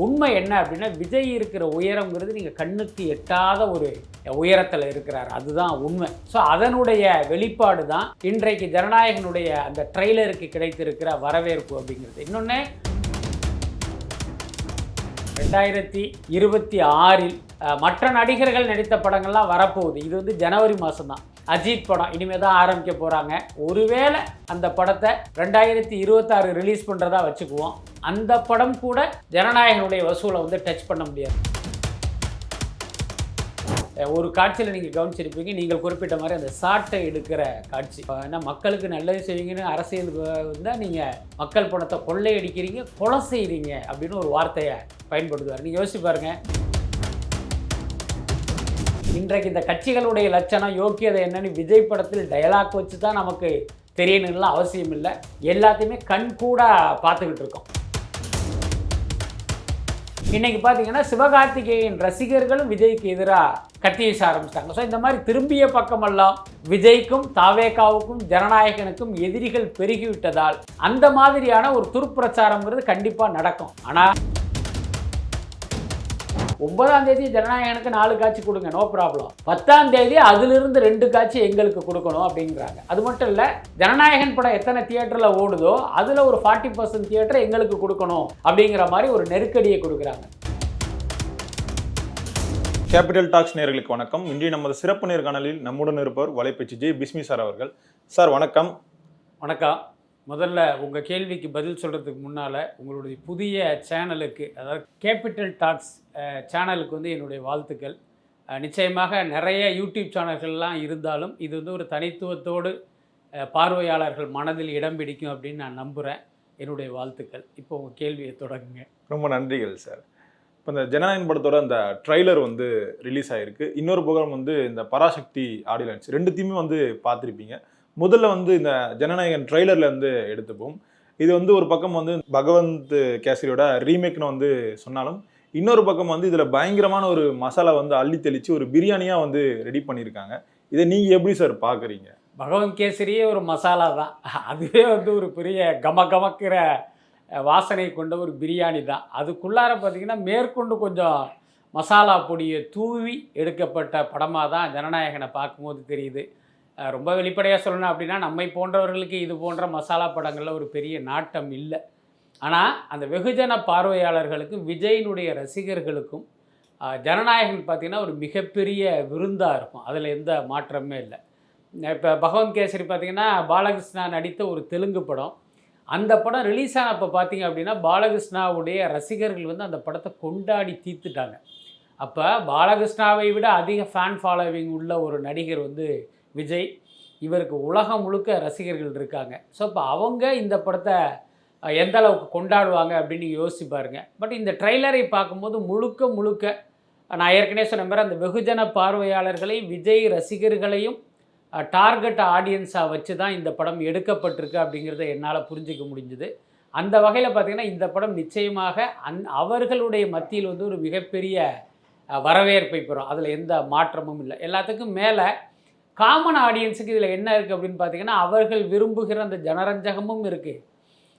உண்மை என்ன அப்படின்னா, விஜய் இருக்கிற உயரங்கிறது நீங்கள் கண்ணுக்கு எட்டாத ஒரு உயரத்தில் இருக்கிறார், அதுதான் உண்மை. ஸோ அதனுடைய வெளிப்பாடு தான் இன்றைக்கு ஜனநாயகனுடைய அந்த ட்ரெய்லருக்கு கிடைத்திருக்கிற வரவேற்பு அப்படிங்கிறது. இன்னொன்று 2026 மற்ற நடிகர்கள் நடித்த படங்கள்லாம் வரப்போகுது. இது வந்து ஜனவரி மாதம் தான். அஜித் படம் இனிமேல் தான் ஆரம்பிக்க போகிறாங்க. ஒருவேளை அந்த படத்தை 2026 ரிலீஸ் பண்ணுறதா வச்சுக்குவோம். அந்த படம் கூட ஜனநாயகனுடைய வசூலை வந்து டச் பண்ண முடியாது. ஒரு காட்சியில் நீங்கள் கவனிச்சிருப்பீங்க, நீங்கள் குறிப்பிட்ட மாதிரி அந்த சாட்டை எடுக்கிற காட்சி. ஏன்னா மக்களுக்கு நல்லது செய்வீங்கன்னு அரசியல் வந்தால் நீங்கள் மக்கள் பணத்தை கொள்ளையடிக்கிறீங்க, கொலை செய்கிறீங்க அப்படின்னு ஒரு வார்த்தையை பயன்படுத்துவார். நீங்கள் யோசிச்சு பாருங்கள், இன்றைக்கு இந்த கட்சிகளுடைய லட்சணம் யோக்கியதை என்னன்னு விஜய் படத்தில் டயலாக் வச்சு தான் நமக்கு தெரியணும்லாம் அவசியம் இல்லை. எல்லாத்தையுமே கண் கூட பார்த்துக்கிட்டு இருக்கோம். இன்றைக்கி பார்த்தீங்கன்னா சிவகார்த்திகேயன் ரசிகர்களும் விஜய்க்கு எதிராக கத்தி வீச ஆரம்பிச்சிட்டாங்க. ஸோ இந்த மாதிரி திரும்பிய பக்கமெல்லாம் விஜய்க்கும் தாவேகாவுக்கும் ஜனநாயகனுக்கும் எதிரிகள் பெருகிவிட்டதால் அந்த மாதிரியான ஒரு துர்ப்பிரச்சாரங்கிறது கண்டிப்பாக நடக்கும். ஆனால் 9ஆம் தேதி ஜனநாயகனுக்கு 4 காட்சி கொடுங்க, நோ ப்ராப்ளம். 10ஆம் தேதி அதிலிருந்து 2 காட்சி எங்களுக்கு கொடுக்கணும் அப்படிங்கிறாங்க. அது மட்டும் இல்லை, ஜனநாயகன் படம் எத்தனை தியேட்டரில் ஓடுதோ அதில் ஒரு 40% தியேட்டர் எங்களுக்கு கொடுக்கணும் அப்படிங்கிற மாதிரி ஒரு நெருக்கடியை கொடுக்குறாங்க. கேபிட்டல் டாக்ஸ் நேயர்களுக்கு வணக்கம். இன்றைய நமது சிறப்பு நேர்காணலில் நம்முடன் இருப்பவர் வலைப்பேச்சு ஜே பிஸ்மி சார் அவர்கள். சார் வணக்கம். வணக்கம். முதல்ல உங்கள் கேள்விக்கு பதில் சொல்கிறதுக்கு முன்னால் உங்களுடைய புதிய சேனலுக்கு, அதாவது கேபிட்டல் டாக்ஸ் சேனலுக்கு வந்து என்னுடைய வாழ்த்துக்கள். நிச்சயமாக நிறைய யூடியூப் சேனல்கள்லாம் இருந்தாலும் இது வந்து ஒரு தனித்துவத்தோடு பார்வையாளர்கள் மனதில் இடம் பிடிக்கும் அப்படின்னு நான் நம்புகிறேன். என்னுடைய வாழ்த்துக்கள். இப்போ உங்கள் கேள்வியை தொடங்குங்க. ரொம்ப நன்றிகள் சார். இப்போ இந்த ஜனநாயகன் படத்தோட அந்த ட்ரைலர் வந்து ரிலீஸ் ஆகிருக்கு. இன்னொரு புகழ் வந்து இந்த பராசக்தி ஆடியோ லான்ச், ரெண்டுத்தையுமே வந்து பார்த்துருப்பீங்க. முதல்ல வந்து இந்த ஜனநாயகன் ட்ரெய்லரில் வந்து எடுத்துப்போம். இது வந்து ஒரு பக்கம் வந்து பகவந்த் கேசரியோட ரீமேக்னு வந்து சொன்னாலும், இன்னொரு பக்கம் வந்து இதில் பயங்கரமான ஒரு மசாலா வந்து அள்ளி தெளித்து ஒரு பிரியாணியாக வந்து ரெடி பண்ணியிருக்காங்க. இதை நீங்கள் எப்படி சார் பார்க்குறீங்க? பகவந்த் கேசரியே ஒரு மசாலா தான். அதுவே வந்து ஒரு பெரிய கமக்கிற வாசனை கொண்ட ஒரு பிரியாணி தான். அதுக்குள்ளார பார்த்திங்கன்னா மேற்கொண்டு கொஞ்சம் மசாலா பொடியை தூவி எடுக்கப்பட்ட படமாக தான் ஜனநாயகனை பார்க்கும்போது தெரியுது. ரொம்ப வெளிப்படையாக சொல்லணும் அப்படின்னா, நம்மை போன்றவர்களுக்கு இது போன்ற மசாலா படங்களில் ஒரு பெரிய நாட்டம் இல்லை. ஆனால் அந்த வெகுஜன பார்வையாளர்களுக்கும் விஜயினுடைய ரசிகர்களுக்கும் ஜனநாயகன் பார்த்திங்கன்னா ஒரு மிகப்பெரிய விருந்தாக இருக்கும். அதில் எந்த மாற்றமே இல்லை. இப்போ பகவந்த் கேசரி பார்த்திங்கன்னா பாலகிருஷ்ணா நடித்த ஒரு தெலுங்கு படம். அந்த படம் ரிலீஸ் ஆனப்போ பார்த்திங்க அப்படின்னா பாலகிருஷ்ணாவுடைய ரசிகர்கள் வந்து அந்த படத்தை கொண்டாடி தீர்த்துட்டாங்க. அப்போ பாலகிருஷ்ணாவை விட அதிக ஃபேன் ஃபாலோவிங் உள்ள ஒரு நடிகர் வந்து விஜய். இவருக்கு உலகம் முழுக்க ரசிகர்கள் இருக்காங்க. ஸோ இப்போ அவங்க இந்த படத்தை எந்த அளவுக்கு கொண்டாடுவாங்க அப்படின்னு யோசிச்சு பாருங்க. பட் இந்த ட்ரெய்லரை பார்க்கும்போது முழுக்க நான் ஏற்கனவே சொன்ன மாதிரி அந்த வெகுஜன பார்வையாளர்களை, விஜய் ரசிகர்களையும் டார்கெட் ஆடியன்ஸாக வச்சு தான் இந்த படம் எடுக்கப்பட்டிருக்கு அப்படிங்கிறத என்னால் புரிஞ்சிக்க முடிஞ்சுது. அந்த வகையில் பார்த்திங்கன்னா இந்த படம் நிச்சயமாக அவர்களுடைய மத்தியில் வந்து ஒரு மிகப்பெரிய வரவேற்பை பெறும். அதில் எந்த மாற்றமும் இல்லை. எல்லாத்துக்கும் மேலே காமன் ஆடியன்ஸுக்கு இதில் என்ன இருக்குது அப்படின்னு பார்த்திங்கன்னா, அவர்கள் விரும்புகிற அந்த ஜனரஞ்சகமும் இருக்குது.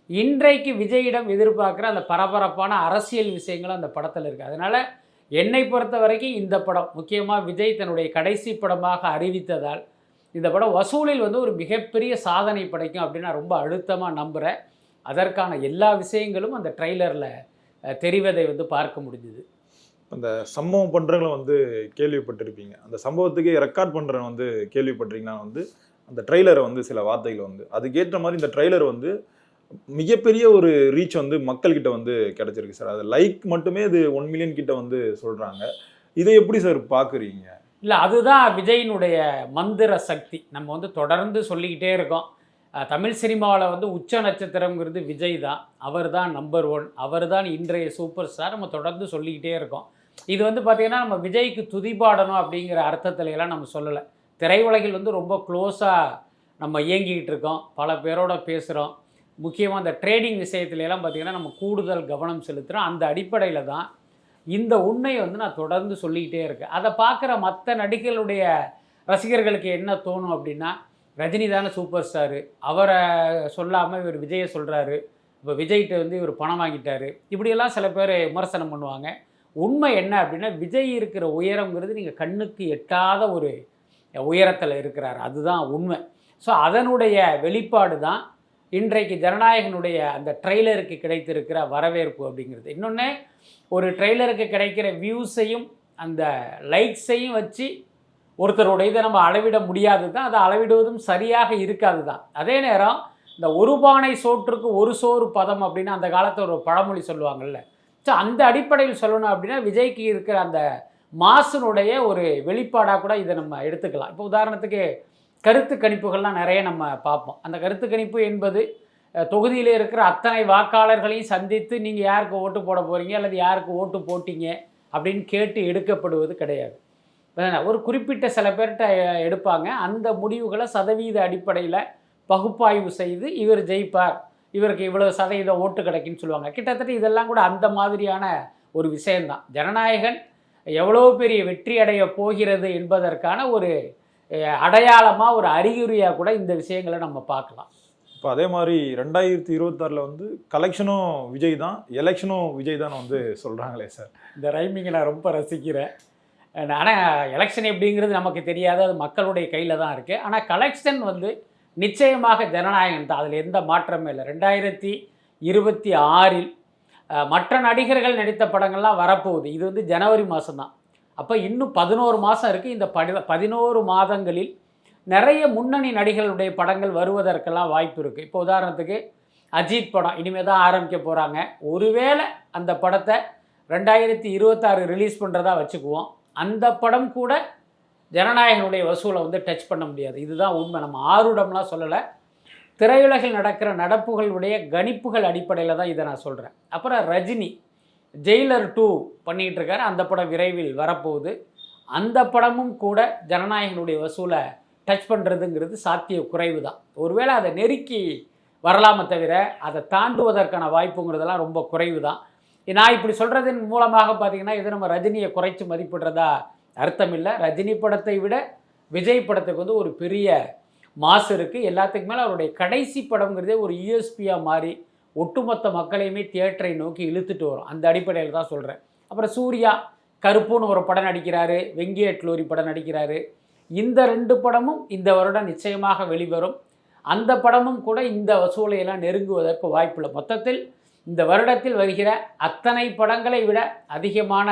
இன்றைக்கு விஜயிடம் எதிர்பார்க்குற அந்த பரபரப்பான அரசியல் விஷயங்களும் அந்த படத்தில் இருக்குது. அதனால் என்னை பொறுத்த வரைக்கும் இந்த படம், முக்கியமாக விஜய் தன்னுடைய கடைசி படமாக அறிவித்ததால் இந்த படம் வசூலில் வந்து ஒரு மிகப்பெரிய சாதனை படைக்கும் அப்படின்னு நான் ரொம்ப அழுத்தமாக நம்புகிறேன். அதற்கான எல்லா விஷயங்களும் அந்த ட்ரெய்லரில் தெரிவதை வந்து பார்க்க முடிஞ்சுது. அந்த சம்பவம் பண்ணுறவங்களை வந்து கேள்விப்பட்டிருப்பீங்க. அந்த சம்பவத்துக்கு ரெக்கார்ட் பண்ணுறவங்க வந்து கேள்விப்பட்டிருக்கீங்கன்னா வந்து அந்த ட்ரெய்லரை வந்து சில வார்த்தைகள் வந்து அதுக்கேற்ற மாதிரி இந்த ட்ரெய்லர் வந்து மிகப்பெரிய ஒரு ரீச் வந்து மக்கள்கிட்ட வந்து கிடச்சிருக்கு சார். அது லைக் மட்டுமே இது 1 மில்லியன் கிட்ட வந்து சொல்கிறாங்க. இதை எப்படி சார் பார்க்குறீங்க? இல்லை, அதுதான் விஜயினுடைய மந்திர சக்தி. நம்ம வந்து தொடர்ந்து சொல்லிக்கிட்டே இருக்கோம். தமிழ் சினிமாவில் வந்து உச்ச நட்சத்திரங்கிறது விஜய் தான். அவர் தான் நம்பர் 1, அவர் தான் இன்றைய சூப்பர் ஸ்டார். நம்ம தொடர்ந்து சொல்லிக்கிட்டே இருக்கோம். இது வந்து பார்த்திங்கன்னா நம்ம விஜய்க்கு துதிபாடணும் அப்படிங்கிற அர்த்தத்துலையெல்லாம் நம்ம சொல்லலை. திரையுலகில் வந்து ரொம்ப க்ளோஸாக நம்ம இயங்கிக்கிட்டு இருக்கோம், பல பேரோட பேசுகிறோம். முக்கியமாக அந்த ட்ரேடிங் விஷயத்துலையெல்லாம் பார்த்திங்கன்னா நம்ம கூடுதல் கவனம் செலுத்துகிறோம். அந்த அடிப்படையில் தான் இந்த உண்மையை வந்து நான் தொடர்ந்து சொல்லிக்கிட்டே இருக்கேன். அதை பார்க்குற மற்ற நடிகர்களுடைய ரசிகர்களுக்கு என்ன தோணும் அப்படின்னா, ரஜினி தானே சூப்பர் ஸ்டாரு, அவரை சொல்லாமல் இவர் விஜயை சொல்கிறாரு, இப்போ விஜய்கிட்ட வந்து இவர் பணம் வாங்கிட்டாரு, இப்படியெல்லாம் சில பேர் விமர்சனம் பண்ணுவாங்க. உண்மை என்ன அப்படின்னா, விஜய் இருக்கிற உயரங்கிறது நீங்கள் கண்ணுக்கு எட்டாத ஒரு உயரத்தில் இருக்கிறார், அதுதான் உண்மை. ஸோ அதனுடைய வெளிப்பாடு தான் இன்றைக்கு ஜனநாயகனுடைய அந்த ட்ரெய்லருக்கு கிடைத்திருக்கிற வரவேற்பு அப்படிங்கிறது. இன்னொன்று, ஒரு ட்ரெய்லருக்கு கிடைக்கிற வியூஸையும் அந்த லைக்ஸையும் வச்சு ஒருத்தருடைய இதை நம்ம அளவிட முடியாது தான், அதை அளவிடுவதும் சரியாக இருக்காது தான். அதே நேரம் இந்த ஒரு பானை சோற்றுக்கு ஒரு சோறு பதம் அப்படின்னு அந்த காலத்தில் ஒரு பழமொழி சொல்லுவாங்கள்ல. ஸோ அந்த அடிப்படையில் சொல்லணும் அப்படின்னா விஜய்க்கு இருக்கிற அந்த மாசினுடைய ஒரு வெளிப்பாடாக கூட இதை நம்ம எடுத்துக்கலாம். இப்போ உதாரணத்துக்கு கருத்து கணிப்புகள்லாம் நிறைய நம்ம பார்ப்போம். அந்த கருத்து கணிப்பு என்பது தொகுதியில் இருக்கிற அத்தனை வாக்காளர்களையும் சந்தித்து நீங்கள் யாருக்கு ஓட்டு போட போகிறீங்க அல்லது யாருக்கு ஓட்டு போட்டீங்க அப்படின்னு கேட்டு எடுக்கப்படுவது கிடையாது. ஒரு குறிப்பிட்ட சில பேர்கிட்ட எடுப்பாங்க. அந்த முடிவுகளை சதவீத அடிப்படையில் பகுப்பாய்வு செய்து இவர் ஜெயிப்பார், இவருக்கு இவ்வளவு சதவீதம் ஓட்டு கிடைக்குன்னு சொல்லுவாங்க. கிட்டத்தட்ட இதெல்லாம் கூட அந்த மாதிரியான ஒரு விஷயந்தான். ஜனநாயகன் எவ்வளோ பெரிய வெற்றி அடைய போகிறது என்பதற்கான ஒரு அடையாளமாக, ஒரு அறிகுறியாக கூட இந்த விஷயங்களை நம்ம பார்க்கலாம். இப்போ அதே மாதிரி 2026 வந்து கலெக்ஷனும் விஜய் தான், எலெக்ஷனும் விஜய் தான் வந்து சொல்கிறாங்களே சார். இந்த ரைமிங்கை நான் ரொம்ப ரசிக்கிறேன். ஆனால் எலெக்ஷன் எப்படிங்கிறது நமக்கு தெரியாது, அது மக்களுடைய கையில் தான் இருக்குது. ஆனால் கலெக்ஷன் வந்து நிச்சயமாக ஜனநாயகன் தான், அதில் எந்த மாற்றமே இல்லை. 2026 மற்ற நடிகர்கள் நடித்த படங்கள்லாம் வரப்போகுது. இது வந்து ஜனவரி மாதம் தான். அப்போ இன்னும் 11 மாதம் இருக்குது. இந்த 11 மாதங்களில் நிறைய முன்னணி நடிகர்களுடைய படங்கள் வருவதற்கெல்லாம் வாய்ப்பு இருக்குது. இப்போ உதாரணத்துக்கு அஜித் படம் இனிமேல் தான் ஆரம்பிக்க போகிறாங்க. ஒருவேளை அந்த படத்தை 2026 ரிலீஸ் பண்ணுறதா வச்சுக்குவோம். அந்த படம் கூட ஜனநாயகனுடைய வசூலை வந்து டச் பண்ண முடியாது. இதுதான் உண்மை. நம்ம ஆருடம்லாம் சொல்லலை, திரையுலகில் நடக்கிற நடப்புகளுடைய கணிப்புகள் அடிப்படையில் தான் இதை நான் சொல்கிறேன். அப்புறம் ரஜினி ஜெயிலர் 2 பண்ணிகிட்டு இருக்காரு. அந்த படம் விரைவில் வரப்போகுது. அந்த படமும் கூட ஜனநாயகனுடைய வசூலை டச் பண்ணுறதுங்கிறது சாத்திய குறைவு தான். ஒருவேளை அதை நெருக்கி வரலாமே தவிர அதை தாண்டுவதற்கான வாய்ப்புங்கிறதெல்லாம் ரொம்ப குறைவு தான். நான் இப்படி சொல்கிறதன் மூலமாக பார்த்திங்கன்னா இது நம்ம ரஜினியை குறைச்சி மதிப்பிடுறதா அர்த்தம் இல்லை. ரஜினி படத்தை விட விஜய் படத்துக்கு வந்து ஒரு பெரிய மாசு இருக்குது. எல்லாத்துக்கு மேலே அவருடைய கடைசி படங்கிறதே ஒரு யூஎஸ்பியாக மாறி ஒட்டுமொத்த மக்களையுமே தியேட்டரை நோக்கி இழுத்துட்டு வரும். அந்த அடிப்படையில் தான் சொல்கிறேன். அப்புறம் சூர்யா கருப்புன்னு ஒரு படம் நடிக்கிறாரு, வெங்கேட் லோரி படம் நடிக்கிறாரு. இந்த 2 படமும் இந்த வருடம் நிச்சயமாக வெளிவரும். அந்த படமும் கூட இந்த வசூலையெல்லாம் நெருங்குவதற்கு வாய்ப்பில்லை. மொத்தத்தில் இந்த வருடத்தில் வருகிற அத்தனை படங்களை விட அதிகமான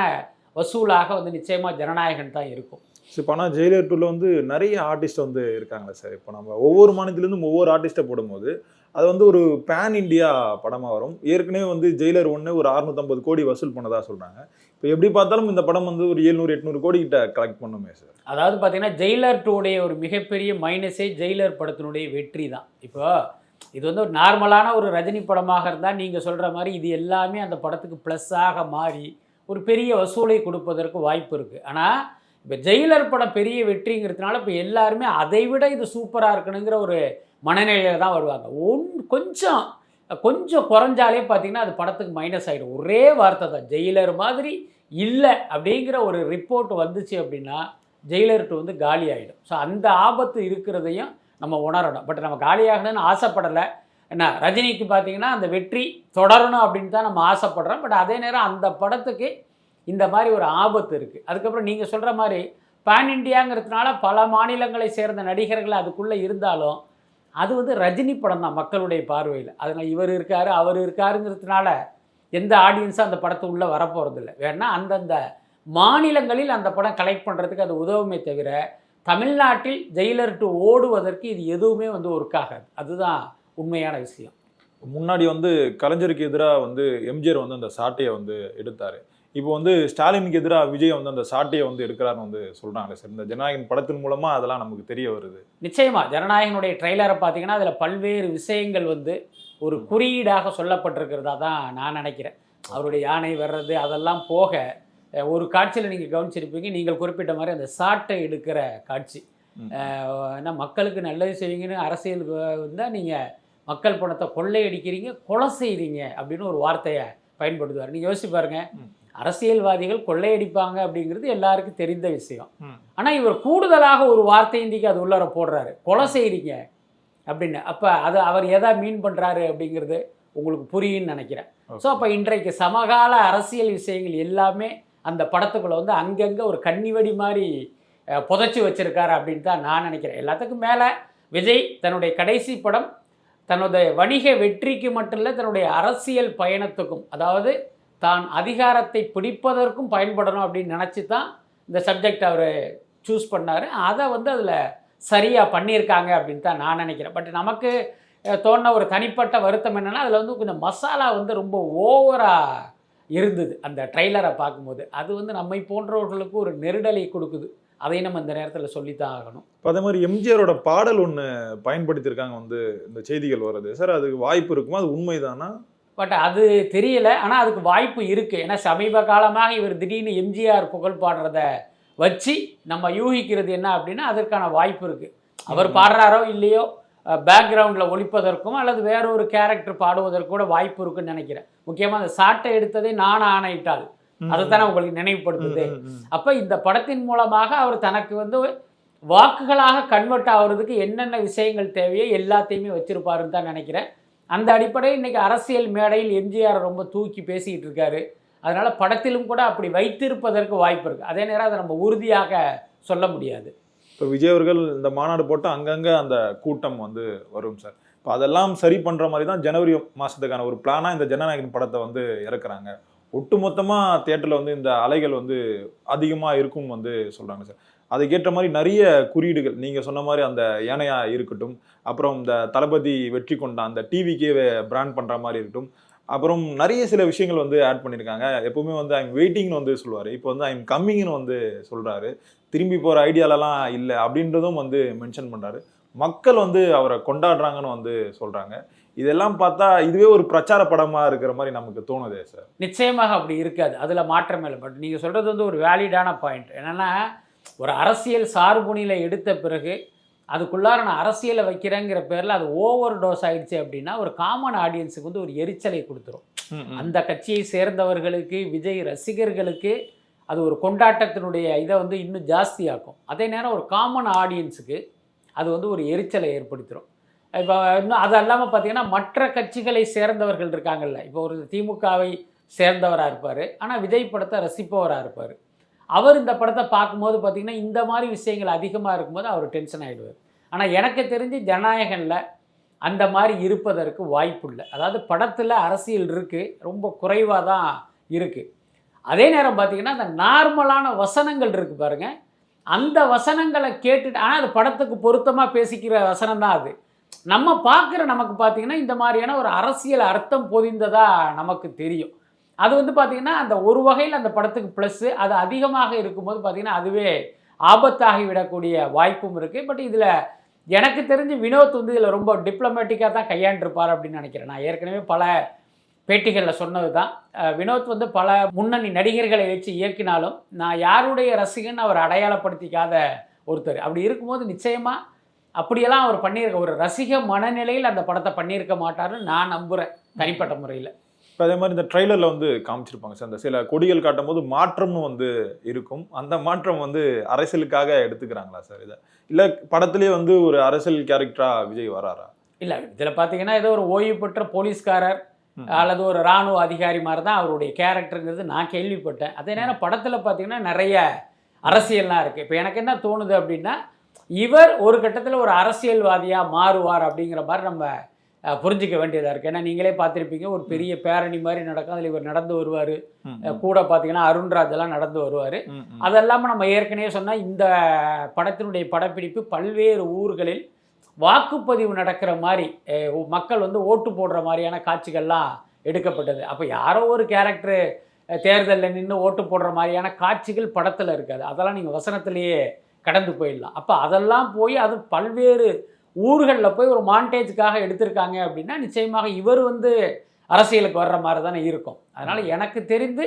வசூலாக வந்து நிச்சயமாக ஜனநாயகன் தான் இருக்கும். இப்போ ஆனால் ஜெயிலர் 2ல வந்து நிறைய ஆர்டிஸ்ட் வந்து இருக்காங்களே சார். இப்போ நம்ம ஒவ்வொரு மாநிலத்திலேருந்தும் ஒவ்வொரு ஆர்டிஸ்ட்டை போடும்போது அது வந்து ஒரு பேன் இண்டியா படமாக வரும். ஏற்கனவே வந்து ஜெயிலர் 1 ஒரு 650 கோடி வசூல் பண்ணதாக சொல்கிறாங்க. இப்போ எப்படி பார்த்தாலும் இந்த படம் வந்து ஒரு 700-800 கோடி கிட்ட கலெக்ட் பண்ணுமே சார். அதாவது பார்த்தீங்கன்னா ஜெயிலர் 2 ஒரு மிகப்பெரிய மைனஸே ஜெயிலர் படத்தினுடைய வெற்றி தான். இப்போ இது வந்து ஒரு நார்மலான ஒரு ரஜினி படமாக இருந்தால் நீங்கள் சொல்கிற மாதிரி இது எல்லாமே அந்த படத்துக்கு ப்ளஸ்ஸாக மாறி ஒரு பெரிய வசூலை கொடுப்பதற்கு வாய்ப்பு இருக்குது. ஆனால் இப்போ ஜெயிலர் படம் பெரிய வெற்றிங்கிறதுனால இப்போ எல்லாருமே அதை விட இது சூப்பராக இருக்கணுங்கிற ஒரு மனநிலையில் தான் வருவாங்க. கொஞ்சம் குறைஞ்சாலே பார்த்தீங்கன்னா அது படத்துக்கு மைனஸ் ஆகிடும். ஒரே வார்த்தை தான், ஜெயிலர் மாதிரி இல்லை அப்படிங்கிற ஒரு ரிப்போர்ட் வந்துச்சு அப்படின்னா ஜெயிலர் 2 வந்து காலி ஆகிடும். ஸோ அந்த ஆபத்து இருக்கிறதையும் நம்ம உணரணும். பட் நம்ம காலியாகணும்னு ஆசைப்படலை. என்ன ரஜினிக்கு பார்த்தீங்கன்னா அந்த வெற்றி தொடரணும் அப்படின்னு தான் நம்ம ஆசைப்படுறோம். பட் அதே நேரம் அந்த படத்துக்கு இந்த மாதிரி ஒரு ஆபத்து இருக்குது. அதுக்கப்புறம் நீங்கள் சொல்கிற மாதிரி பேன் இண்டியாங்கிறதுனால பல மாநிலங்களை சேர்ந்த நடிகர்கள் அதுக்குள்ளே இருந்தாலும் அது வந்து ரஜினி படம் தான் மக்களுடைய பார்வையில். அதனால் இவர் இருக்கார் அவர் இருக்காருங்கிறதுனால எந்த ஆடியன்ஸும் அந்த படத்து உள்ளே வரப்போகிறதில்ல. வேணா அந்தந்த மாநிலங்களில் அந்த படம் கலெக்ட் பண்ணுறதுக்கு அது உதவுமே தவிர தமிழ்நாட்டில் ஜெயிலர் 2 ஓடுவதற்கு இது எதுவுமே வந்து ஒர்க் ஆகாது. அதுதான் உண்மையான விஷயம். முன்னாடி வந்து கலைஞருக்கு எதிராக வந்து எம்ஜிஆர் வந்து அந்த சாட்டையை வந்து எடுத்தார். இப்போ வந்து ஸ்டாலினுக்கு எதிராக விஜய் வந்து அந்த சாட்டையை வந்து எடுக்கிறாருன்னு வந்து சொல்கிறாங்க சார். இந்த ஜனநாயகன் படத்தின் மூலமாக அதெல்லாம் நமக்கு தெரிய வருது. நிச்சயமாக ஜனநாயகனுடைய ட்ரெய்லரை பார்த்தீங்கன்னா அதில் பல்வேறு விஷயங்கள் வந்து ஒரு குறியீடாக சொல்லப்பட்டிருக்கிறதா தான் நான் நினைக்கிறேன். அவருடைய யானை வர்றது அதெல்லாம் போக ஒரு காட்சியில் நீங்கள் கவனிச்சிருப்பீங்க, நீங்கள் குறிப்பிட்ட மாதிரி அந்த சாட்டை எடுக்கிற காட்சி. ஏன்னா மக்களுக்கு நல்லது செய்வீங்கன்னு அரசியல் வந்தால் நீங்கள் மக்கள் பணத்தை கொள்ளையடிக்கிறீங்க, கொலை செய்கிறீங்க அப்படின்னு ஒரு வார்த்தையை பயன்படுத்துவார். நீங்கள் யோசிச்சு பாருங்க, அரசியல்வாதிகள் கொள்ளையடிப்பாங்க அப்படிங்கிறது எல்லாருக்கும் தெரிந்த விஷயம். ஆனால் இவர் கூடுதலாக ஒரு வார்த்தை இன்றைக்கி அது உள்ளார போடுறாரு, கொலை செய்கிறீங்க அப்படின்னு. அப்போ அது அவர் எதை மீன் பண்ணுறாரு அப்படிங்கிறது உங்களுக்கு புரியும்னு நினைக்கிறேன். ஸோ அப்போ இன்றைக்கு சமகால அரசியல் விஷயங்கள் எல்லாமே அந்த படத்துக்குள்ளே வந்து அங்கங்கே ஒரு கன்னிவெடி மாதிரி புதைச்சி வச்சிருக்காரு அப்படின்னு தான் நான் நினைக்கிறேன். எல்லாத்துக்கும் மேலே விஜய் தன்னுடைய கடைசி படம் தன்னுடைய வணிக வெற்றிக்கு மட்டும் இல்லை, தன்னுடைய அரசியல் பயணத்துக்கும், அதாவது தான் அதிகாரத்தை பிடிப்பதற்கும் பயன்படணும் அப்படின்னு நினச்சி தான் இந்த சப்ஜெக்ட் அவர் சூஸ் பண்ணார். அதை வந்து அதில் சரியாக பண்ணியிருக்காங்க அப்படின்னு தான் நான் நினைக்கிறேன். பட் நமக்கு தோணுன ஒரு தனிப்பட்ட வருத்தம் என்னென்னா, அதில் வந்து கொஞ்சம் மசாலா வந்து ரொம்ப ஓவராக இருந்தது அந்த ட்ரெய்லரை பார்க்கும்போது. அது வந்து நம்மை போன்றவர்களுக்கு ஒரு நெருடலை கொடுக்குது. அதையும் நம்ம இந்த நேரத்தில் சொல்லித்தான் ஆகணும். இப்போ அதே மாதிரி எம்ஜிஆரோட பாடல் ஒன்று பயன்படுத்தியிருக்காங்க வந்து இந்த செய்திகள் வருது சார். அதுக்கு வாய்ப்பு இருக்குமா? அது உண்மைதானா? பட் அது தெரியல. ஆனால் அதுக்கு வாய்ப்பு இருக்குது. ஏன்னா சமீப காலமாக இவர் திடீர்னு எம்ஜிஆர் புகழ் பாடுறத வச்சு நம்ம யூகிக்கிறது என்ன அப்படின்னா, அதற்கான வாய்ப்பு இருக்குது. அவர் பாடுறாரோ இல்லையோ, பேக்ரவுண்டில் ஒழிப்பதற்கும் அல்லது வேற ஒரு கேரக்டர் பாடுவதற்கு கூட வாய்ப்பு இருக்குன்னு நினைக்கிறேன். முக்கியமாக அந்த சாட்டை எடுத்ததே நான் ஆணையிட்டால் அதுதானே உங்களுக்கு நினைவுபடுத்துது. அப்போ இந்த படத்தின் மூலமாக அவர் தனக்கு வந்து வாக்குகளாக கன்வெர்ட் ஆகிறதுக்கு என்னென்ன விஷயங்கள் தேவையோ எல்லாத்தையுமே வச்சிருப்பாருன்னு தான் நினைக்கிறேன். அந்த அடிப்படையில் இன்றைக்கி அரசியல் மேடையில் எம்ஜிஆர் ரொம்ப தூக்கி பேசிக்கிட்டு இருக்காரு. அதனால் படத்திலும் கூட அப்படி வைத்திருப்பதற்கு வாய்ப்பு இருக்குது. அதே நேரம் அதை நம்ம உறுதியாக சொல்ல முடியாது. இப்போ விஜய் அவர்கள் இந்த மாநாடு போட்டால் அங்கங்கே அந்த கூட்டம் வந்து வரும் சார். இப்போ அதெல்லாம் சரி பண்ணுற மாதிரி தான் ஜனவரி மாதத்துக்கான ஒரு பிளானாக இந்த ஜனநாயகன் படத்தை வந்து இறக்குறாங்க. ஒட்டுமொத்தமாக தியேட்டரில் வந்து இந்த அலைகள் வந்து அதிகமாக இருக்கும்னு வந்து சொல்கிறாங்க சார். அதுக்கேற்ற மாதிரி நிறைய குறியீடுகள் நீங்கள் சொன்ன மாதிரி அந்த ஏனையா இருக்கட்டும், அப்புறம் இந்த தளபதி வெற்றி கொண்ட அந்த டிவிக்கே பிராண்ட் பண்ணுற மாதிரி இருக்கட்டும், அப்புறம் நிறைய சில விஷயங்கள் வந்து ஆட் பண்ணியிருக்காங்க. எப்பவுமே வந்து ஐம் வெயிட்டிங்னு வந்து சொல்லுவார். இப்போ வந்து ஐம் கம்மிங்னு வந்து சொல்கிறாரு. திரும்பி போகிற ஐடியாலலாம் இல்லை அப்படின்றதும் வந்து மென்ஷன் பண்ணுறாரு. மக்கள் வந்து அவரை கொண்டாடுறாங்கன்னு வந்து சொல்கிறாங்க. இதெல்லாம் பார்த்தா இதுவே ஒரு பிரச்சார படமாக இருக்கிற மாதிரி நமக்கு தோணுதே சார். நிச்சயமாக அப்படி இருக்காது, அதில் மாற்றமே இல்லை. பட் நீங்கள் சொல்கிறது வந்து ஒரு வேலிடான பாயிண்ட். என்னென்னா, ஒரு அரசியல் சார்புணியில் எடுத்த பிறகு அதுக்குள்ளார நான் அரசியலை வைக்கிறேங்கிற பேரில் அது ஓவர் டோஸ் ஆகிடுச்சு அப்படின்னா ஒரு காமன் ஆடியன்ஸுக்கு வந்து ஒரு எரிச்சலை கொடுத்துரும். அந்த கட்சியை சேர்ந்தவர்களுக்கு, விஜய் ரசிகர்களுக்கு அது ஒரு கொண்டாட்டத்தினுடைய இதை வந்து இன்னும் ஜாஸ்தியாக்கும். அதே நேரம் ஒரு காமன் ஆடியன்ஸுக்கு அது வந்து ஒரு எரிச்சலை ஏற்படுத்திடும். இப்போ இன்னும் அது இல்லாமல் பார்த்தீங்கன்னா, மற்ற கட்சிகளை சேர்ந்தவர்கள் இருக்காங்கல்ல, இப்போ ஒரு திமுகவை சேர்ந்தவராக இருப்பார், ஆனால் விஜய் படத்தை ரசிப்பவராக இருப்பார். அவர் இந்த படத்தை பார்க்கும்போது பார்த்திங்கன்னா இந்த மாதிரி விஷயங்கள் அதிகமாக இருக்கும்போது அவர் டென்ஷன் ஆகிடுவார். ஆனால் எனக்கு தெரிஞ்சு ஜனநாயகனில் அந்த மாதிரி இருப்பதற்கு வாய்ப்பு இல்லை. அதாவது படத்தில் அரசியல் இருக்குது, ரொம்ப குறைவாக தான் இருக்குது. அதே நேரம் பார்த்திங்கன்னா அந்த நார்மலான வசனங்கள் இருக்குது பாருங்கள், அந்த வசனங்களை கேட்டுட்டு, ஆனால் அது படத்துக்கு பொருத்தமாக பேசிக்கிற வசனம் தான் அது. நம்ம பார்க்குற நமக்கு பார்த்திங்கன்னா இந்த மாதிரியான ஒரு அரசியல் அர்த்தம் பொதிந்ததாக நமக்கு தெரியும். அது வந்து பார்த்திங்கன்னா அந்த ஒரு வகையில் அந்த படத்துக்கு ப்ளஸ்ஸு. அது அதிகமாக இருக்கும்போது பார்த்திங்கன்னா அதுவே ஆபத்தாகி விடக்கூடிய வாய்ப்பும் இருக்குது. பட் இதில் எனக்கு தெரிஞ்சு வினோத் வந்து இதில் ரொம்ப டிப்ளமேட்டிக்காக தான் கையாண்டிருப்பார் அப்படின்னு நினைக்கிறேன். நான் ஏற்கனவே பல பேட்டிகளில் சொன்னது தான். வினோத் வந்து பல முன்னணி நடிகர்களை வச்சு இயக்கினாலும் நான் யாருடைய ரசிகன் அவர் அடையாளப்படுத்திக்காத ஒருத்தர். அப்படி இருக்கும்போது நிச்சயமாக அப்படியெல்லாம் அவர் பண்ணியிருக்க ஒரு ரசிக மனநிலையில் அந்த படத்தை பண்ணியிருக்க மாட்டார்னு நான் நம்புகிறேன் தனிப்பட்ட முறையில். இப்போ அதே மாதிரி இந்த ட்ரெய்லரில் வந்து காமிச்சிருப்பாங்க சார், அந்த சில கொடிகள் காட்டும் போது மாற்றம்னு வந்து இருக்கும். அந்த மாற்றம் வந்து அரசியலுக்காக எடுத்துக்கிறாங்களா சார் இதை, இல்லை படத்துலேயே வந்து ஒரு அரசியல் கேரக்டராக விஜய் வராரா? இல்லை, இதில் பார்த்தீங்கன்னா ஏதோ ஒரு ஓய்வு பெற்ற போலீஸ்காரர் அல்லது ஒரு இராணுவ அதிகாரி மாதிரி தான் அவருடைய கேரக்டருங்கிறது நான் கேள்விப்பட்டேன். அதே நேரம் படத்தில் பார்த்தீங்கன்னா நிறைய அரசியல்லாம் இருக்குது. இப்போ எனக்கு என்ன தோணுது அப்படின்னா, இவர் ஒரு கட்டத்தில் ஒரு அரசியல்வாதியாக மாறுவார் அப்படிங்கிற மாதிரி நம்ம புரிஞ்சிக்க வேண்டியதாக இருக்குது. ஏன்னா நீங்களே பார்த்துருப்பீங்க, ஒரு பெரிய பேரணி மாதிரி நடக்கும், அதில் இவர் நடந்து வருவார், கூட பார்த்தீங்கன்னா அருண்ராஜ் எல்லாம் நடந்து வருவார். அதெல்லாமல் நம்ம ஏற்கனவே சொன்னால் இந்த படத்தினுடைய படப்பிடிப்பு பல்வேறு ஊர்களில் வாக்குப்பதிவு நடக்கிற மாதிரி, மக்கள் வந்து ஓட்டு போடுற மாதிரியான காட்சிகள்லாம் எடுக்கப்பட்டது. அப்போ யாரோ ஒரு கேரக்டரு தேர்தலில் நின்று ஓட்டு போடுற மாதிரியான காட்சிகள் படத்தில் இருக்காது. அதெல்லாம் நீங்கள் வசனத்திலேயே கடந்து போயிடலாம். அப்போ அதெல்லாம் போய் அது பல்வேறு ஊர்களில் போய் ஒரு மாண்டேஜுக்காக எடுத்திருக்காங்க அப்படின்னா நிச்சயமாக இவர் வந்து அரசியலுக்கு வர்ற மாதிரி தானே இருக்கும். அதனால் எனக்கு தெரிந்து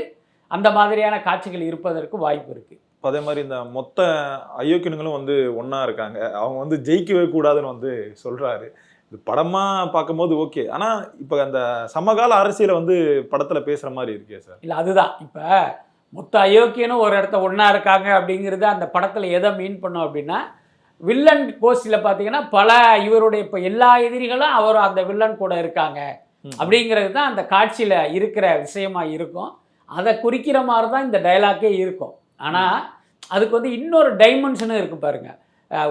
அந்த மாதிரியான காட்சிகள் இருப்பதற்கு வாய்ப்பு இருக்குது. அதே மாதிரி இந்த மொத்த அயோக்கியனுங்களும் வந்து ஒன்றா இருக்காங்க, அவங்க வந்து ஜெயிக்கவே கூடாதுன்னு வந்து சொல்கிறாரு. இது படமாக பார்க்கும்போது ஓகே, ஆனால் இப்போ அந்த சமகால அரசியலை வந்து படத்தில் பேசுகிற மாதிரி இருக்கே சார். இல்லை, அதுதான் இப்போ மொத்த அயோக்கியனும் ஒரு இடத்த ஒன்றா இருக்காங்க அப்படிங்கிறது அந்த படத்தில் எதை மீன் பண்ணோம் அப்படின்னா, வில்லன் கோஷ்டியில் பார்த்தீங்கன்னா பல இவருடைய இப்போ எல்லா எதிரிகளும் அவர் அந்த வில்லன் கூட இருக்காங்க அப்படிங்கிறது தான் அந்த காட்சியில் இருக்கிற விஷயமா இருக்கும். அதை குறிக்கிற மாதிரி தான் இந்த டைலாக்கே இருக்கும். ஆனால் அதுக்கு வந்து இன்னொரு டைமென்ஷனும் இருக்குது பாருங்க.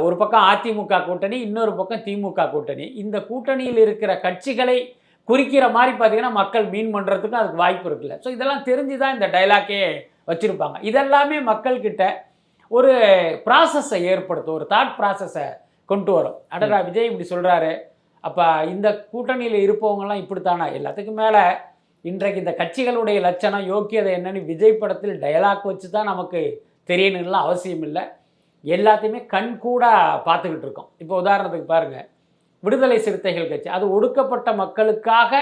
ஒரு பக்கம் அதிமுக கூட்டணி, இன்னொரு பக்கம் திமுக கூட்டணி. இந்த கூட்டணியில் இருக்கிற கட்சிகளை குறிக்கிற மாதிரி பார்த்தீங்கன்னா மக்கள் மீன் பண்ணுறதுக்கும் அதுக்கு வாய்ப்பு இருக்குல்ல. ஸோ இதெல்லாம் தெரிஞ்சு தான் இந்த டைலாக்கே வச்சுருப்பாங்க. இதெல்லாமே மக்கள்கிட்ட ஒரு ப்ராசஸை ஏற்படுத்தும், ஒரு தாட் ப்ராசஸை கொண்டு வரும். அடடா விஜய் இப்படி சொல்கிறாரு, அப்போ இந்த கூட்டணியில் இருப்பவங்கலாம் இப்படித்தானா. எல்லாத்துக்கும் மேலே இன்றைக்கு இந்த கட்சிகளுடைய லட்சணம் யோக்கியதை என்னன்னு விஜய் படத்தில் டயலாக் வச்சு தான் நமக்கு தெரியணும்லாம் அவசியம் இல்லை. எல்லாத்தையுமே கண் கூட பார்த்துக்கிட்டு இருக்கோம். இப்போ உதாரணத்துக்கு பாருங்கள், விடுதலை சிறுத்தைகள் கட்சி அது ஒடுக்கப்பட்ட மக்களுக்காக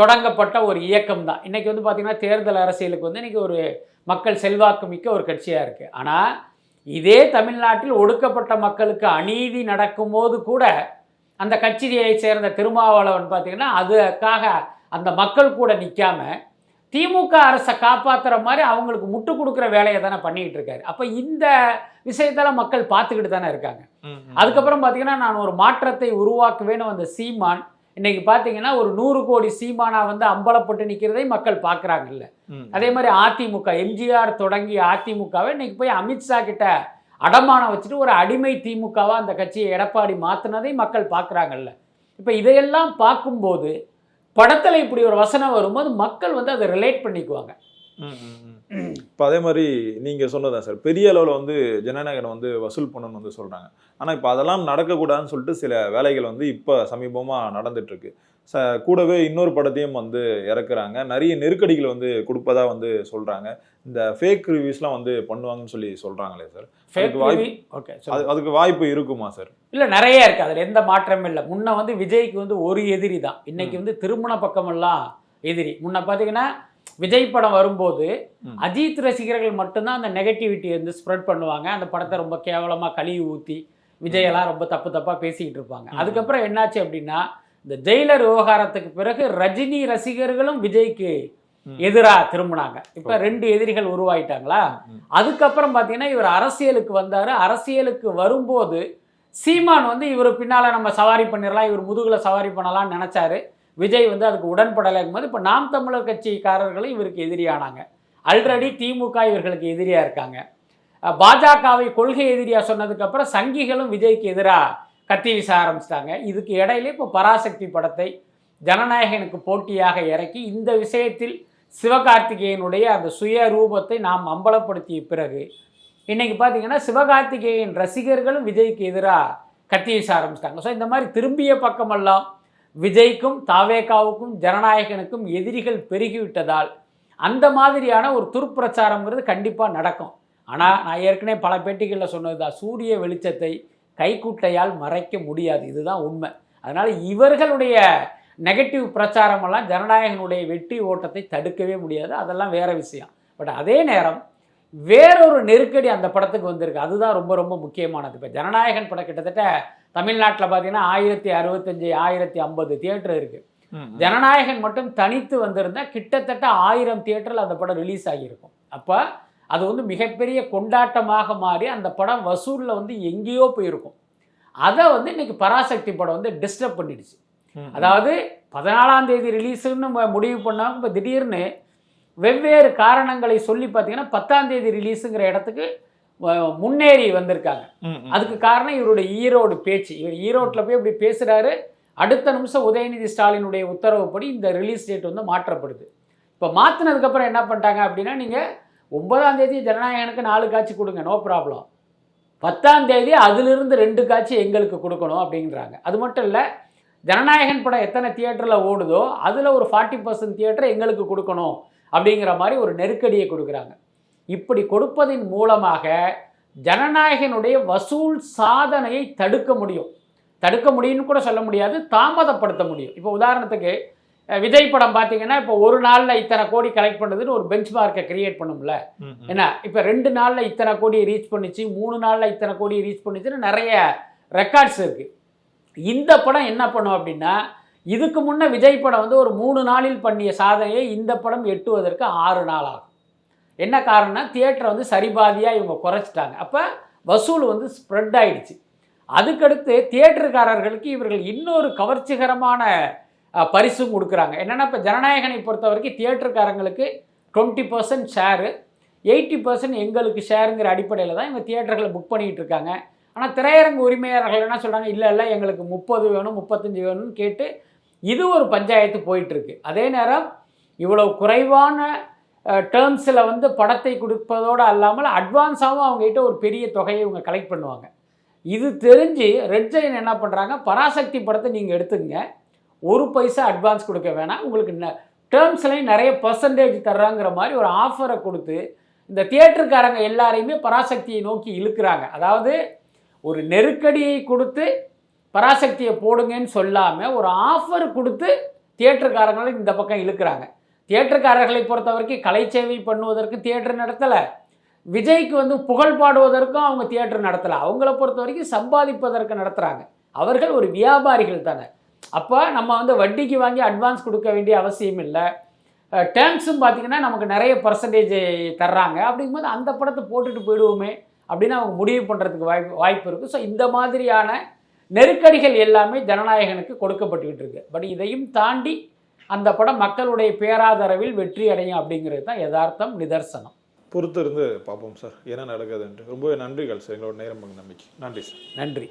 தொடங்கப்பட்ட ஒரு இயக்கம் தான். இன்றைக்கி வந்து பார்த்திங்கன்னா தேர்தல் அரசியலுக்கு வந்து இன்றைக்கி ஒரு மக்கள் செல்வாக்கு மிக்க ஒரு கட்சியாக இருக்குது. ஆனால் இதே தமிழ்நாட்டில் ஒடுக்கப்பட்ட மக்களுக்கு அநீதி நடக்கும்போது கூட அந்த கட்சியை சேர்ந்த திருமாவளவன் பார்த்திங்கன்னா அதுக்காக அந்த மக்கள் கூட நிற்காம திமுக அரசை காப்பாற்றுற மாதிரி அவங்களுக்கு முட்டு கொடுக்குற வேலையை தானே பண்ணிக்கிட்டு இருக்காரு. அப்போ இந்த விஷயத்தெல்லாம் மக்கள் பார்த்துக்கிட்டு தானே இருக்காங்க. அதுக்கப்புறம் பார்த்தீங்கன்னா நான் ஒரு மாற்றத்தை உருவாக்குவேன்னு வந்த சீமான் இன்னைக்கு பார்த்தீங்கன்னா ஒரு 100 கோடி சீமானா வந்து அம்பலப்பட்டு நிற்கிறதை மக்கள் பார்க்குறாங்கல்ல. அதே மாதிரி அதிமுக எம்ஜிஆர் தொடங்கி அதிமுகவை இன்னைக்கு போய் அமித்ஷா கிட்ட அடமானம் வச்சுட்டு ஒரு அடிமை திமுகவா அந்த கட்சியை எடப்பாடி மாற்றினதை மக்கள் பார்க்குறாங்கல்ல. இப்போ இதையெல்லாம் பார்க்கும்போது படத்தில் இப்படி ஒரு வசனம் வரும்போது மக்கள் வந்து அதை ரிலேட் பண்ணிக்குவாங்க. இப்போ அதே மாதிரி நீங்கள் சொன்னதான் சார், பெரிய அளவில் வந்து ஜனநாயகன் வந்து வசூல் பண்ணணும்னு வந்து சொல்கிறாங்க. ஆனால் இப்போ அதெல்லாம் நடக்கக்கூடாதுன்னு சொல்லிட்டு சில வேலைகள் வந்து இப்போ சமீபமாக நடந்துட்டுருக்கு. கூடவே இன்னொரு படத்தையும் வந்து இறக்குறாங்க. நிறைய நெருக்கடிகள் வந்து கொடுப்பதா வந்து சொல்கிறாங்க. இந்த ஃபேக் ரிவ்யூஸ்லாம் வந்து பண்ணுவாங்கன்னு சொல்லி சொல்கிறாங்களே சார், அதுக்கு வாய்ப்பு இருக்குமா சார்? இல்லை, நிறைய இருக்குது, அதில் எந்த மாற்றமும் இல்லை. முன்ன வந்து விஜய்க்கு வந்து ஒரு எதிரி தான், இன்னைக்கு வந்து திருமண பக்கமெல்லாம் எதிரி. முன்ன பார்த்தீங்கன்னா விஜய் படம் வரும்போது அஜித் ரசிகர்கள் மட்டும்தான் அந்த நெகட்டிவிட்டி வந்து ஸ்ப்ரெட் பண்ணுவாங்க. அந்த படத்தை ரொம்ப கேவலமாக கழுவி ஊற்றி விஜயெல்லாம் ரொம்ப தப்பாக பேசிக்கிட்டு இருப்பாங்க. அதுக்கப்புறம் என்னாச்சு அப்படின்னா இந்த ஜெயிலர் விவகாரத்துக்கு பிறகு ரஜினி ரசிகர்களும் விஜய்க்கு எதிராக திரும்பினாங்க. இப்போ 2 எதிரிகள் உருவாயிட்டாங்களா. அதுக்கப்புறம் பார்த்தீங்கன்னா இவர் அரசியலுக்கு வந்தார். அரசியலுக்கு வரும்போது சீமான் வந்து இவர் பின்னால் நம்ம சவாரி பண்ணிடலாம், இவர் முதுகில் சவாரி பண்ணலாம்னு நினச்சாரு. விஜய் வந்து அதுக்கு உடன்படலைங்கும் போது இப்போ நாம் தமிழர் கட்சிக்காரர்களும் இவருக்கு எதிரியானாங்க. ஆல்ரெடி திமுக இவர்களுக்கு எதிரியாக இருக்காங்க. பாஜகவை கொள்கை எதிரியாக சொன்னதுக்கப்புறம் சங்கிகளும் விஜய்க்கு எதிராக கத்தி வீச ஆரம்பிச்சிட்டாங்க. இதுக்கு இடையிலே இப்போ பராசக்தி படத்தை ஜனநாயகனுக்கு போட்டியாக இறக்கி இந்த விஷயத்தில் சிவகார்த்திகேயனுடைய அந்த சுய ரூபத்தை நாம் அம்பலப்படுத்திய பிறகு இன்றைக்கி பார்த்தீங்கன்னா சிவகார்த்திகேயன் ரசிகர்களும் விஜய்க்கு எதிராக கத்தி வீச ஆரம்பிச்சிட்டாங்க. ஸோ இந்த மாதிரி திரும்பிய பக்கமெல்லாம் விஜய்க்கும் தாவேகாவுக்கும் ஜனநாயகனுக்கும் எதிரிகள் பெருகிவிட்டதால் அந்த மாதிரியான ஒரு துர்ப்பிரச்சாரங்கிறது கண்டிப்பாக நடக்கும். ஆனால் நான் ஏற்கனவே பல பேட்டிகளில் சொன்னது தான், சூரிய வெளிச்சத்தை கைக்குட்டையால் மறைக்க முடியாது, இதுதான் உண்மை. அதனால் இவர்களுடைய நெகட்டிவ் பிரச்சாரமெல்லாம் ஜனநாயகனுடைய வெற்றி ஓட்டத்தை தடுக்கவே முடியாது, அதெல்லாம் வேறு விஷயம். பட் அதே நேரம் வேறொரு நெருக்கடி அந்த படத்துக்கு வந்திருக்கு, அதுதான் ரொம்ப ரொம்ப முக்கியமானது. இப்போ ஜனநாயகன் படம் கிட்டத்தட்ட தமிழ்நாட்டில் பார்த்தீங்கன்னா 1065 1050 தியேட்டர் இருக்குது. ஜனநாயகன் மட்டும் தனித்து வந்திருந்தால் கிட்டத்தட்ட 1000 தியேட்டரில் அந்த படம் ரிலீஸ் ஆகியிருக்கும். அப்போ அது வந்து மிகப்பெரிய கொண்டாட்டமாக மாறி அந்த படம் வசூலில் வந்து எங்கேயோ போயிருக்கும். அதை வந்து இன்னைக்கு பராசக்தி படம் வந்து டிஸ்டர்ப் பண்ணிடுச்சு. அதாவது 14ஆம் தேதி ரிலீஸுன்னு முடிவு பண்ணாங்க. இப்போ திடீர்னு வெவ்வேறு காரணங்களை சொல்லி பார்த்தீங்கன்னா 10ஆம் தேதி ரிலீஸுங்கிற இடத்துக்கு முன்னேறி வந்திருக்காங்க. அதுக்கு காரணம் இவருடைய ஈரோடு பேச்சு. இவர் ஈரோட்டில் போய் இப்படி பேசுகிறாரு, அடுத்த நிமிஷம் உதயநிதி ஸ்டாலினுடைய உத்தரவுப்படி இந்த ரிலீஸ் டேட் வந்து மாற்றப்படுது. இப்போ மாற்றினதுக்கப்புறம் என்ன பண்ணிட்டாங்க அப்படின்னா, நீங்கள் 9ஆம் தேதி ஜனநாயகனுக்கு 4 காட்சி கொடுங்க, நோ ப்ராப்ளம். 10ஆம் தேதி அதிலிருந்து 2 காட்சி எங்களுக்கு கொடுக்கணும் அப்படிங்கிறாங்க. அது மட்டும் இல்லை, ஜனநாயகன் படம் எத்தனை தியேட்டரில் ஓடுதோ அதில் ஒரு 40% தியேட்டர் எங்களுக்கு கொடுக்கணும் அப்படிங்கிற மாதிரி ஒரு நெருக்கடியை கொடுக்குறாங்க. இப்படி கொடுப்பதின் மூலமாக ஜனநாயகனுடைய வசூல் சாதனையை தடுக்க முடியும்னு கூட சொல்ல முடியாது, தாமதப்படுத்த முடியும். இப்போ உதாரணத்துக்கு விஜய் படம் பார்த்தீங்கன்னா இப்போ ஒரு நாளில் இத்தனை கோடி கலெக்ட் பண்ணுறதுன்னு ஒரு பெஞ்ச் மார்க்கை கிரியேட் பண்ணும்ல. ஏன்னா இப்போ 2 நாளில் இத்தனை கோடியை ரீச் பண்ணிச்சு, 3 நாளில் இத்தனை கோடியை ரீச் பண்ணிச்சுன்னு நிறைய ரெக்கார்ட்ஸ் இருக்குது. இந்த படம் என்ன பண்ணும் அப்படின்னா, இதுக்கு முன்னே விஜய் படம் வந்து ஒரு 3 நாளில் பண்ணிய சாதனையை இந்த படம் எட்டுவதற்கு 6 நாள் ஆகும். என்ன காரணம்னா தியேட்டரை வந்து சரிபாதியாக இவங்க குறைச்சிட்டாங்க. அப்போ வசூல் வந்து ஸ்ப்ரெட் ஆகிடுச்சு. அதுக்கடுத்து தியேட்டருக்காரர்களுக்கு இவர்கள் இன்னொரு கவர்ச்சிகரமான பரிசும் கொடுக்குறாங்க. என்னென்னா இப்போ ஜனநாயகனை பொறுத்த வரைக்கும் தியேட்டருக்காரங்களுக்கு 20% ஷேரு, 80% எங்களுக்கு ஷேருங்கிற அடிப்படையில் தான் இவங்க தியேட்டர்களை புக் பண்ணிகிட்டு இருக்காங்க. ஆனால் திரையரங்கு உரிமையாளர்கள் என்ன சொல்கிறாங்க, இல்லை எங்களுக்கு 30 வேணும் 35 வேணும்னு கேட்டு இது ஒரு பஞ்சாயத்து போயிட்டுருக்கு. அதே நேரம் இவ்வளவு குறைவான டேர்ம்ஸில் வந்து படத்தை கொடுப்பதோடு அல்லாமல் அட்வான்ஸாகவும் அவங்ககிட்ட ஒரு பெரிய தொகையை இவங்க கலெக்ட் பண்ணுவாங்க. இது தெரிஞ்சு ரெட் ஜெயின் என்ன பண்ணுறாங்க, பராசக்தி படத்தை நீங்கள் எடுத்துங்க, 1 பைசா அட்வான்ஸ் கொடுக்க வேணாம், உங்களுக்கு டேர்ம்ஸ்லையும் நிறைய பர்சன்டேஜ் தர்றாங்கிற மாதிரி ஒரு ஆஃபரை கொடுத்து இந்த தியேட்டருக்காரங்க எல்லாரையுமே பராசக்தியை நோக்கி இழுக்கிறாங்க. அதாவது ஒரு நெருக்கடியை கொடுத்து பராசக்தியை போடுங்கன்னு சொல்லாமல் ஒரு ஆஃபர் கொடுத்து தியேட்டருக்காரங்களை இந்த பக்கம் இழுக்கிறாங்க. தியேட்டருக்காரர்களை பொறுத்த வரைக்கும் கலை சேவை பண்ணுவதற்கு தியேட்டர் நடத்தலை, விஜய்க்கு வந்து புகழ் பாடுவதற்கும் அவங்க தியேட்டர் நடத்தலை, அவங்கள பொறுத்த வரைக்கும் சம்பாதிப்பதற்கு நடத்துகிறாங்க. அவர்கள் ஒரு வியாபாரிகள் தானே. அப்போ நம்ம வந்து வட்டிக்கு வாங்கி அட்வான்ஸ் கொடுக்க வேண்டிய அவசியம் இல்லை. டேர்ம்ஸும் பார்த்திங்கன்னா நமக்கு நிறைய பர்சன்டேஜ் தர்றாங்க. அப்படிங்கும்போது அந்த படத்தை போட்டுட்டு போயிடுவோமே அப்படின்னு அவங்க முடிவு பண்ணுறதுக்கு வாய்ப்பு இருக்குது. ஸோ இந்த மாதிரியான நெருக்கடிகள் எல்லாமே ஜனநாயகனுக்கு கொடுக்கப்பட்டுக்கிட்டு இருக்கு. பட் இதையும் தாண்டி அந்த படம் மக்களுடைய பேராதரவில் வெற்றி அடையும் அப்படிங்கிறது தான் யதார்த்தம், நிதர்சனம். பொறுத்து இருந்து பார்ப்போம் சார் என்ன நடக்குதுன்ட்டு. ரொம்பவே நன்றிகள் சார், எங்களோட நேரம் நம்பிக்கை. நன்றி சார். நன்றி.